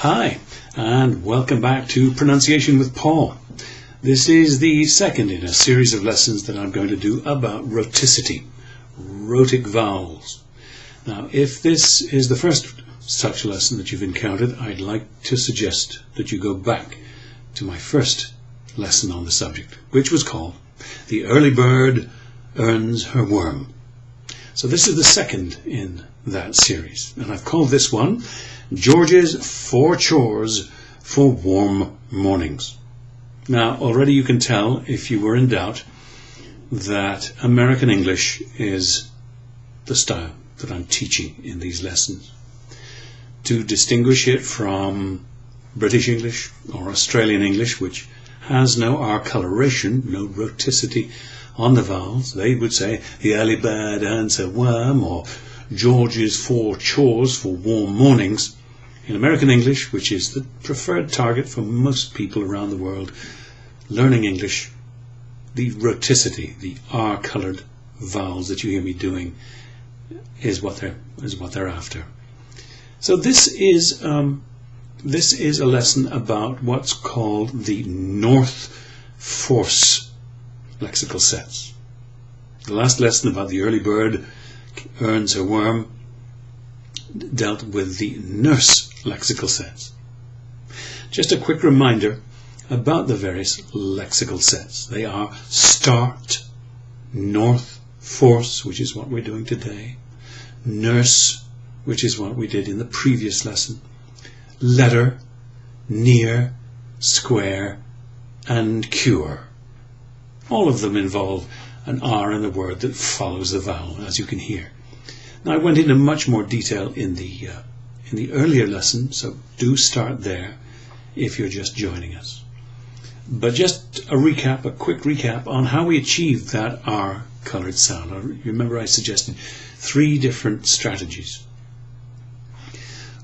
Hi, and welcome back to Pronunciation with Paul. This is the second in a series of lessons that I'm going to do about rhoticity, rhotic vowels. Now, if this is the first such lesson that you've encountered, I'd like to suggest that you go back to my first lesson on the subject, which was called The Early Bird Earns Her Worm. So this is the second in that series, and I've called this one George's 4 Chores for Warm Mornings. Now, already you can tell, if you were in doubt, that American English is the style that I'm teaching in these lessons. To distinguish it from British English or Australian English, which has no R coloration, no rhoticity on the vowels, they would say the early bird earns her worm, or George's 4 chores for warm mornings. In American English, which is the preferred target for most people around the world learning English, the rhoticity, the R-coloured vowels that you hear me doing, is what they're after. So this is a lesson about what's called the North Force lexical sets. The last lesson about the early bird earns her worm dealt with the nurse lexical sets. Just a quick reminder about the various lexical sets. They are start, north, force, which is what we're doing today, nurse, which is what we did in the previous lesson, letter, near, square, and cure. All of them involve an R in the word that follows the vowel, as you can hear. Now, I went into much more detail in the earlier lesson, so do start there if you're just joining us. But just a quick recap on how we achieve that R-coloured sound. Remember, I suggested 3 different strategies.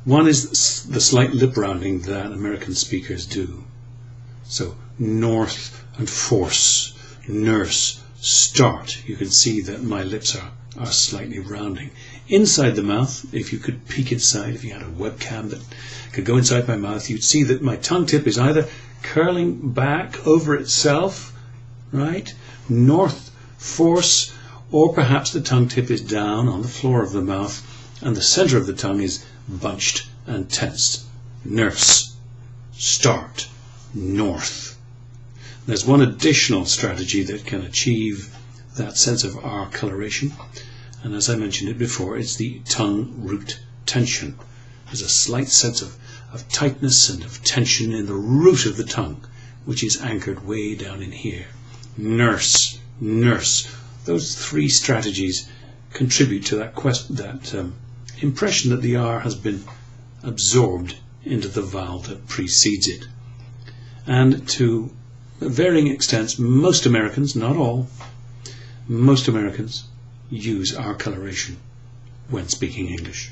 One is the slight lip rounding that American speakers do. So north and force, nurse, start. You can see that my lips are slightly rounding. Inside the mouth, if you could peek inside, if you had a webcam that could go inside my mouth, you'd see that my tongue tip is either curling back over itself, right, north force, or perhaps the tongue tip is down on the floor of the mouth and the center of the tongue is bunched and tensed. Nurse, start, north. There's one additional strategy that can achieve that sense of R coloration, and as I mentioned it before, it's the tongue root tension. There's a slight sense of tightness and of tension in the root of the tongue, which is anchored way down in here. Nurse, nurse. Those 3 strategies contribute to that impression that the R has been absorbed into the vowel that precedes it. And to varying extents, most Americans, not all, most Americans use R coloration when speaking English.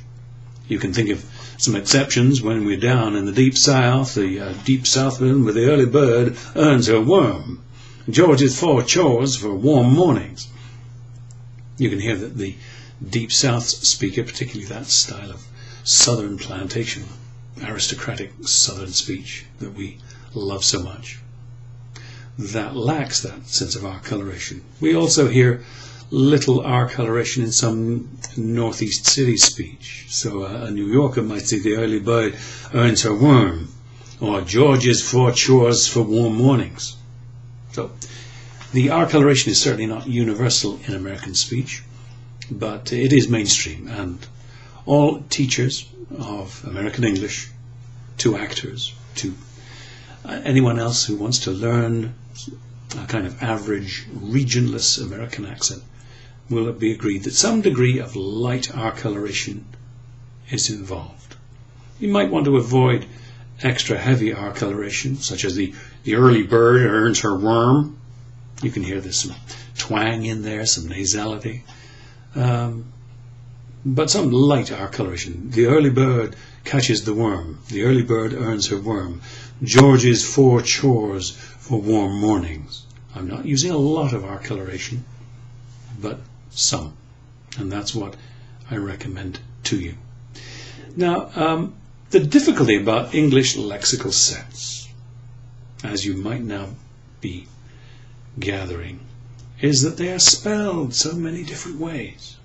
You can think of some exceptions when we're down in the deep south, the deep southland where the early bird earns her worm. George's 4 chores for warm mornings. You can hear that the deep south speaker, particularly that style of southern plantation, aristocratic southern speech that we love so much, that lacks that sense of R coloration. We also hear little R coloration in some northeast city speech. So a New Yorker might say the early bird earns her worm, or George's 4 chores for warm mornings. So the R coloration is certainly not universal in American speech, but it is mainstream, and all teachers of American English, to actors, to anyone else who wants to learn a kind of average, regionless American accent, will be agreed that some degree of light R coloration is involved. You might want to avoid extra heavy R coloration, such as the early bird earns her worm. You can hear there's some twang in there, some nasality. But some light R coloration. The early bird catches the worm. The early bird earns her worm. George's 4 chores for warm mornings. I'm not using a lot of R coloration, but some. And that's what I recommend to you. Now, The difficulty about English lexical sets, as you might now be gathering, is that they are spelled so many different ways.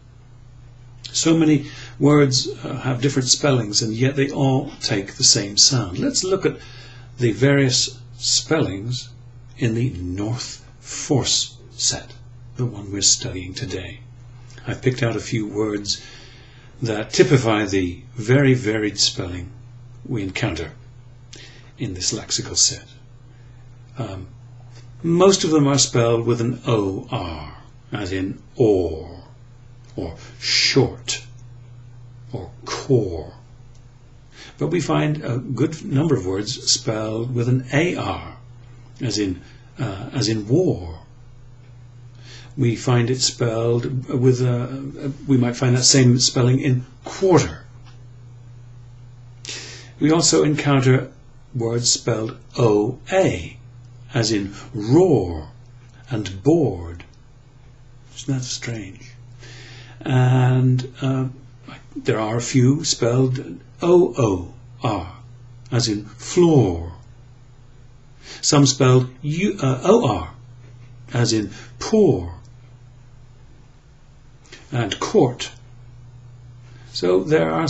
So many words have different spellings, and yet they all take the same sound. Let's look at the various spellings in the North Force set, the one we're studying today. I've picked out a few words that typify the very varied spelling we encounter in this lexical set. Most of them are spelled with an OR, as in or short, or core. But we find a good number of words spelled with an AR, as in war. We find it spelled with we might find that same spelling in quarter. We also encounter words spelled OA, as in roar and bored. Isn't that strange? And there are a few spelled OOR, as in floor. Some spelled OR, as in poor and court. So there are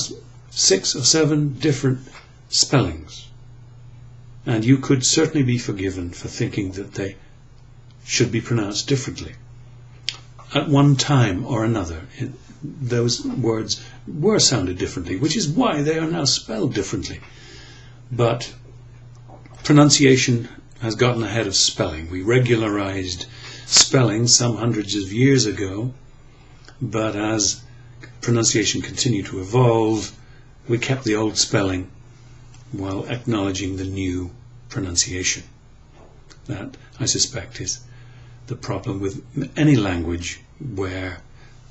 6 or 7 different spellings, and you could certainly be forgiven for thinking that they should be pronounced differently. At one time or another, those words were sounded differently, which is why they are now spelled differently. But pronunciation has gotten ahead of spelling. We regularized spelling some hundreds of years ago, but as pronunciation continued to evolve, we kept the old spelling while acknowledging the new pronunciation. That, I suspect, is the problem with any language where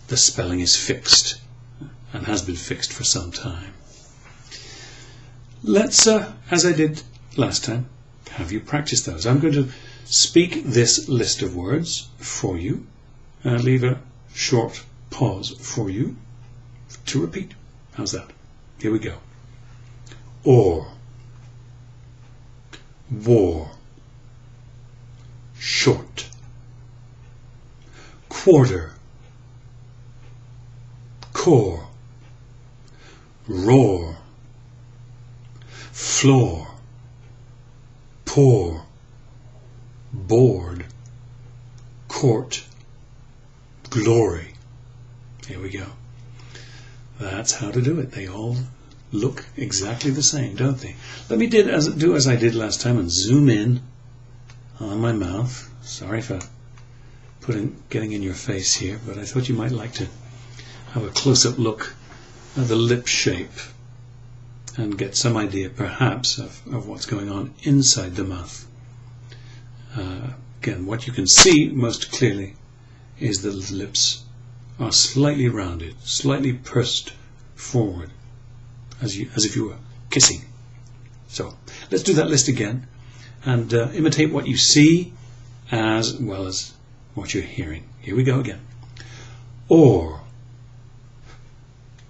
the spelling is fixed and has been fixed for some time. Let's, as I did last time, have you practice those. I'm going to speak this list of words for you and leave a short pause for you to repeat. How's that? Here we go. Or, war, short, quarter, core, roar, floor, poor, bored, court, glory. Here we go. That's how to do it. They all look exactly the same, don't they? Let me do as I did last time and zoom in on my mouth. Sorry for getting in your face here, but I thought you might like to have a close-up look at the lip shape and get some idea, perhaps, of what's going on inside the mouth. Again, what you can see most clearly is that the lips are slightly rounded, slightly pursed forward, as if you were kissing. So let's do that list again and imitate what you see as well as what you're hearing. Here we go again. Or,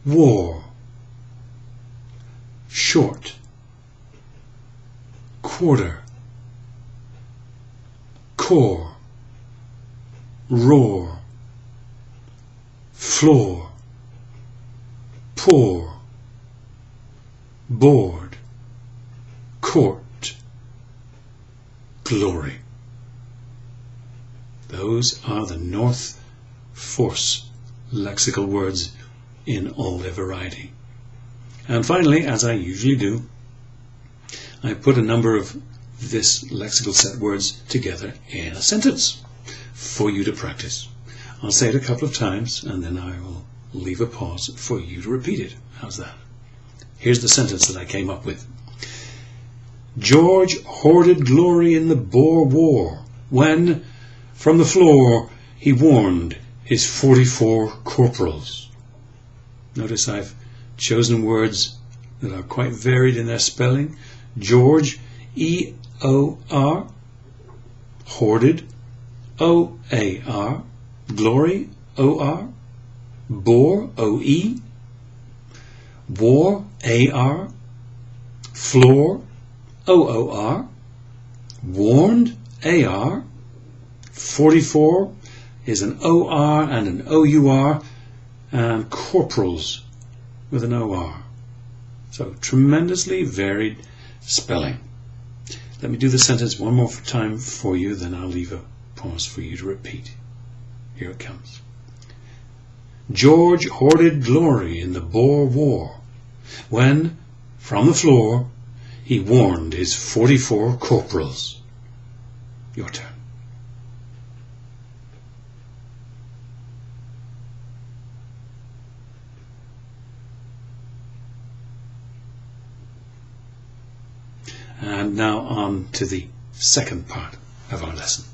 war, short, quarter, core, roar, floor, poor, bored, court, glory. Those are the North Force lexical words in all their variety. And finally, as I usually do, I put a number of this lexical set words together in a sentence for you to practice. I'll say it a couple of times and then I will leave a pause for you to repeat it. How's that? Here's the sentence that I came up with. George hoarded glory in the Boer War when, from the floor, he warned his 44 corporals. Notice I've chosen words that are quite varied in their spelling. George, E-O-R, hoarded, O-A-R, glory, O-R, Boer, O-E, war, A-R, Floor, O-O-R. Warned, A-R. 44 is an O-R and an O-U-R. And corporals with an O-R. So tremendously varied spelling. Let me do the sentence one more time for you, then I'll leave a pause for you to repeat. Here it comes. George hoarded glory in the Boer War, when, from the floor, he warned his 44 corporals. Your turn. And now on to the second part of our lesson.